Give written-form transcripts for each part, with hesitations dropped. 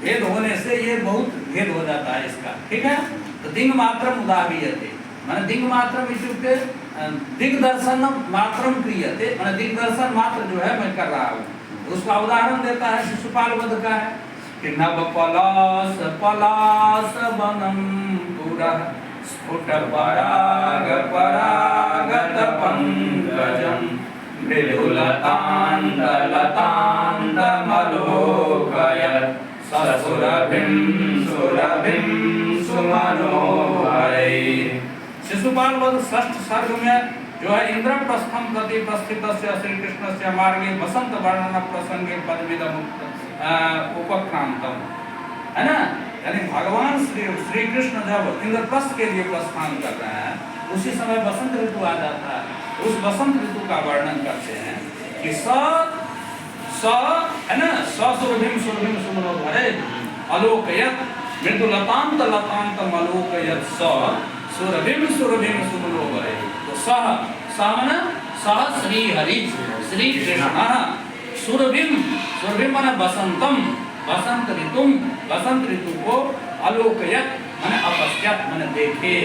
भेद होने से ये बहुत भेद हो जाता है इसका, ठीक है। तो दिंग मात्रम उदाहरीयते माने दिंग मात्रम इत्युक्ते दिग्दर्शन मात्रम क्रियते माने दिग्दर्शन मात्र जो है मैं कर रहा हूँ। उसका उदाहरण देता है शिशुपाल वध का है कि नव पलास पलास वनम पुरः स्फुट पराग परागत पंकजम मृदुलतांत लतांत मलोकयत् ससुरभिं सुरभिं सुमनोहरै। शिशुपाल वध षष्ठ सर्ग में जो है इंद्रप्रस्थम प्रति प्रस्थितस्य श्री कृष्णस्य मार्गे वसंत वर्णन प्रसंगे पदमिदम उपक्रांतम, है ना। यानी भगवान श्री कृष्ण जब इंद्रप्रस्थ के लिए प्रस्थान कर रहे हैं उसी समय वसंत ऋतु आ जाता है। उस वसंत ऋतु का वर्णन करते हैं कि स है ना सुरभिम सुरभिम सुमनोहरै अलोकयत् मृदुलतांत लतांत मलोकयत् सुरभिम सुरभिम सुमनोहरै। तो सह माने सह श्री हरि श्री कृष्ण सुरभिम सुरभिम माने वसंतम वसंत ऋतु को अलोकयत् माने अपश्यत माने देखे।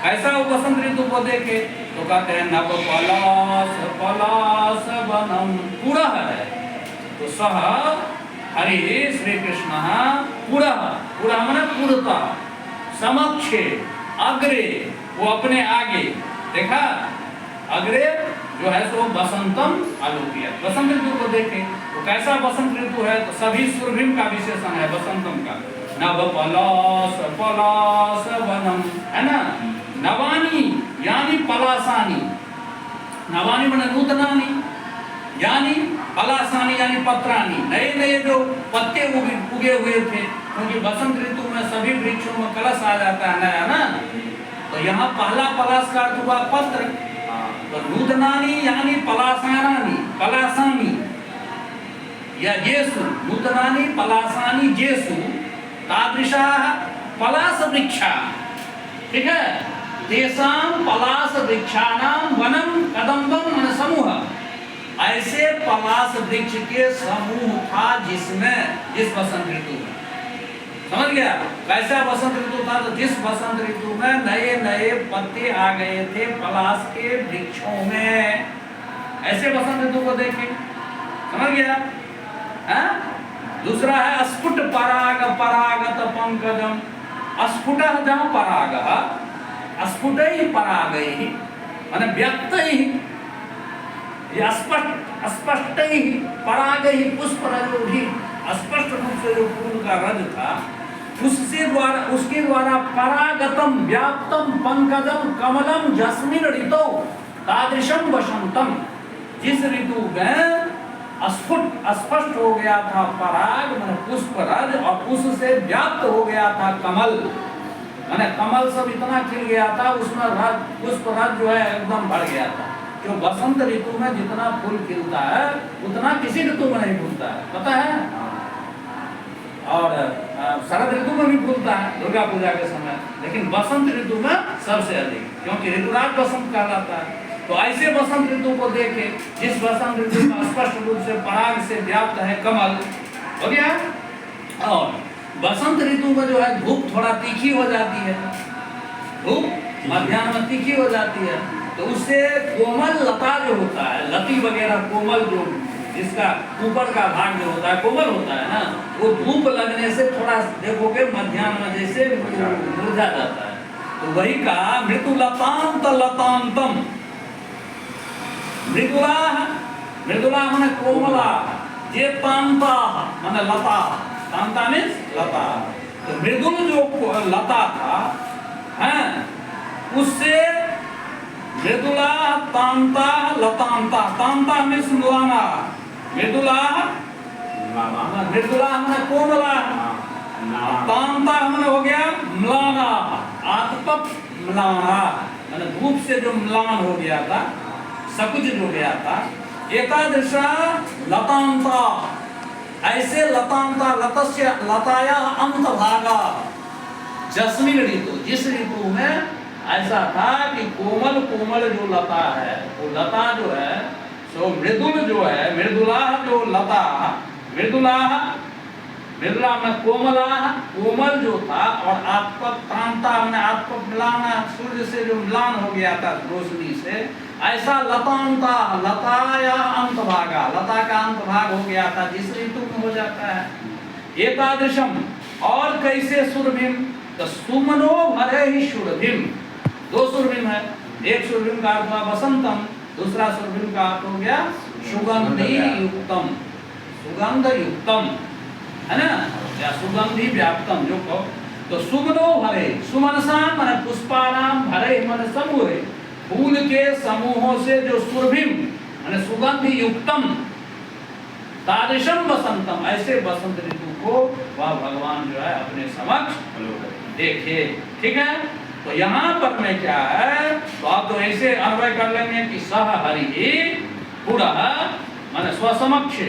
कैसा वो वसंत ऋतु को देखे तो कहते हैं नव पलास पलास वनम पुरः है। तो सह हरि श्री कृष्ण पुरः पुरः माने पुरता समक्षे अग्रे वो अपने आगे देखा अग्रे जो है सो वसंतम आलोकियत वसंत ऋतु को देखे। तो कैसा वसंत ऋतु है तो सभी सुरभिम का विशेषण है वसंतम का। नव पलास पलास वनम है ना। नवानी यानी पलासानी नवानी माने नूतनानी यानी पलासानी यानी पत्रानी नए नए जो पत्ते उगे हुए थे क्योंकि वसंत ऋतु में सभी वृक्षों में कलश आ जाता है नया ना। तो यहाँ पहला पलाश का अर्थ हुआ पत्र। तो नूतनानी यानी पलासानी पलासानी या जेसु नूतनानी पलासानी जेसु तादृशा पलास वृक्षा, ठीक है। तेषां पलास वृक्षाणां वनम कदम्बम मन समूह ऐसे पलास वृक्ष के समूह था जिसमें जिस वसंत ऋतु में समझ गया कैसा वसंत ऋतु था। तो जिस वसंत ऋतु में नए नए पत्ते आ गए थे पलास के वृक्षों में ऐसे वसंत ऋतु को देखे समझ गया है। दूसरा है अस्फुट पराग परागत पंकजम अस्फुट जहाँ पराग अस्फुट ही पराग ही माने व्यक्त ही स्पष्ट ही पराग ही पुष्प रज ही स्पष्ट रूप से जो फूल का रज था उसके द्वारा परागतम व्याप्तम पंकजम कमलम जस्मिन ऋतौ तादृशम वसंतम जिस ऋतु में स्पष्ट हो गया था पराग माने पुष्प रज और उससे व्याप्त हो गया था कमल माने कमल सब इतना खिल गया था उसमें रज पुष्प रज जो है एकदम भर गया था। जो वसंत ऋतु में जितना फूल खिलता है उतना किसी ऋतु में नहीं फूलता है पता है। और शरद ऋतु में भी फूलता है दुर्गा पूजा के समय लेकिन वसंत ऋतु में सबसे अधिक क्योंकि ऋतुराज वसंत कहलाता है। तो ऐसे वसंत ऋतु को देखे जिस वसंत ऋतु में स्पष्ट रूप से पराग से व्याप्त है कमल हो गया। और वसंत ऋतु में जो है धूप थोड़ा तीखी हो जाती है धूप मध्याह्न में तीखी हो जाती है तो उससे कोमल लता जो होता है लती वगैरह कोमल जो जिसका ऊपर का भाग जो होता है कोमल होता है ना वो धूप लगने से थोड़ा देखोगे मध्याह्न में जैसे मुरझा जाता है। तो वही कहा मृदुलतांत लतांतम मृदुला मृदुला माने कोमला जे तांता माने लता तांता मीन्स लता। तो मृदुल जो लता था हैं उससे मृदुला तांता लतांता तांता मीन्स मुलाना मृदुला मृदुला माने कोमला तांता माने हो गया म्लाना आतप म्लाना माने धूप से जो म्लान हो गया था सकुच हो गया था। एकादशा लतांता ऐसे लतांता लतस्य लताया अंत भागा जस्मिन ऋतु जिस ऋतु में ऐसा था कि कोमल कोमल जो लता है वो लता जो है सो मृदुल जो है मृदुला जो लता मृदुला मृदुला में कोमला, कोमल जो था, और आत्मकांता में आत्म मिलाना, सूर्य से जो मिलान हो गया था रोशनी से, ऐसा लतांता, लता या अंत भागा, लता का अंत भाग हो गया था जिस ऋतु में हो जाता है। एकादशम, और कैसे सुरभिम, तो सुमनो भरे ही सुरभिम, दो सुरभिम है, एक सुरभिम का अर्थ हुआ वसंतम, दूसरा सुरभिम का अर्थ हो गया सुगंधि युक्तम, सुगंध युक्तम है ना, या सुगंधि व्याप्तम जो कहो। तो सुमनो भरे, सुमनसाम माने पुष्पानाम, भरे माने समूह, फूल के समूहों से जो सुरभिम माने सुगंधि युक्तम, तादृशम वसंतम, ऐसे बसंत ऋतु को वह भगवान जो है अपने समक्ष देखे। ठीक है, तो यहाँ पर में क्या है, तो आप तो ऐसे अन्वय कर लेंगे कि सह हरि पुरा माने स्वसमक्ष,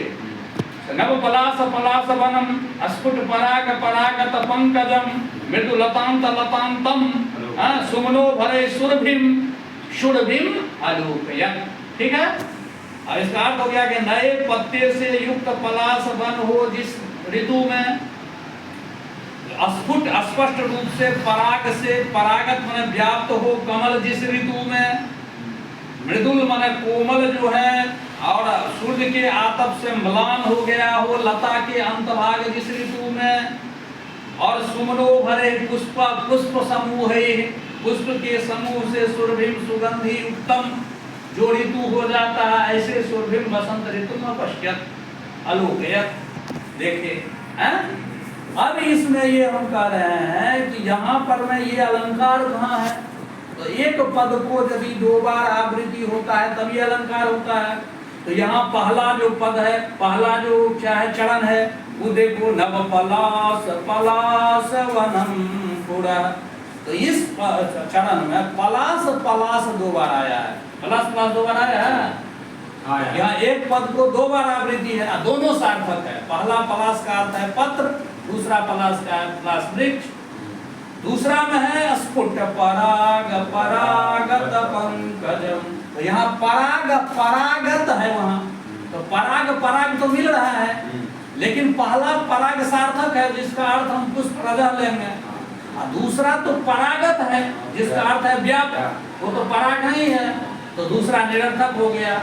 नव पलास पलास वनम, अस्फुट पराग परागत पंकजम, मृदु लतांत लतांतम, सुमनो भरे सुरभिम सुरभिम आलोकयत्। ठीक है, और इसका अर्थ हो गया कि नए पत्ते से युक्त पलास वन हो जिस ऋतु में, स्फुट स्पष्ट रूप से पराग से परागत माने व्याप्त हो कमल जिस ऋतु में, मृदुल माने कोमल जो है, और सूर्य के आतप से म्लान हो गया हो लता के अंतभाग जिस ऋतु में, और सुमनो भरे पुष्प, पुष्प समूह है, पुष्प के समूह से सुरभिम सुगंधि उत्तम जो ऋतु हो जाता है, ऐसे सुरभिम बसंत ऋतु में पश्यत आलोकयत्, देखे हैं। अब इसमें ये हम कह रहे हैं कि यहाँ पर में ये अलंकार कहाँ है, तो एक पद को यदि दो बार आवृत्ति होता है तभी अलंकार होता है। तो यहाँ पहला जो पद है, पहला जो क्या है चरण है, वो देखो नव पलास पलास वनम पुरा, तो इस चरण में पलास पलास दो बार आया है, पलास पलास दो बार आया है। यहाँ एक पद को दो बार आवृत्ति है, दोनों सार्थक है। पहला पलास का अर्थ है पत्र, दूसरा पलास का पलास वृक्ष, दूसरा में है स्फुट पराग परागत पंकजम, तो यहाँ पराग परागत है, वहाँ तो पराग पराग तो मिल रहा है, लेकिन पहला पराग सार्थक है जिसका अर्थ हम पुष्प रजह लेंगे, और दूसरा तो परागत है जिसका अर्थ है व्यापक, वो तो पराग नहीं है, तो दूसरा निरर्थक हो गया।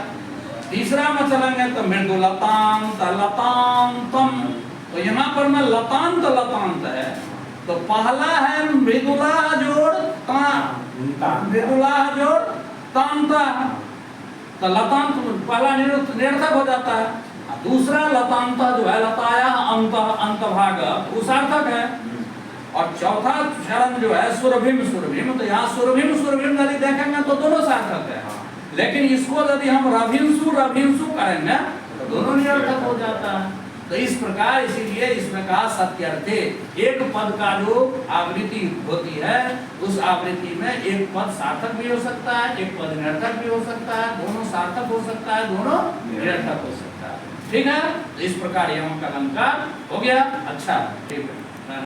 तीसरा में चलेंगे तो मृदु लतांत लतांतम, तो यहाँ पर में लतांत लतांत है, तो पहला है मृदुला जोड़ मृदुला जोड़ तांता, तो लतांत पहला निरर्थक हो जाता है, दूसरा लतांता जो है लताया अंत अंतभाग वो सार्थक है, और चौथा चरण जो है सुरभिम सुरभिम, तो यहाँ सुरभिम सुरभिम यदि देखेंगे तो दोनों सार्थक है, लेकिन इसको यदि हम रभिंसु रभिंसु करेंगे तो दोनों निरर्थक हो जाता है। तो इस प्रकार, इसीलिए इसमें कहा सत्यर्थे, एक पद का जो आवृत्ति होती है उस आवृत्ति में एक पद सार्थक भी हो सकता है, एक पद निरर्थक भी हो सकता है, दोनों सार्थक हो सकता है, दोनों निरर्थक हो सकता है। ठीक है, तो इस प्रकार यमक का अलंकार हो गया। अच्छा, ठीक है।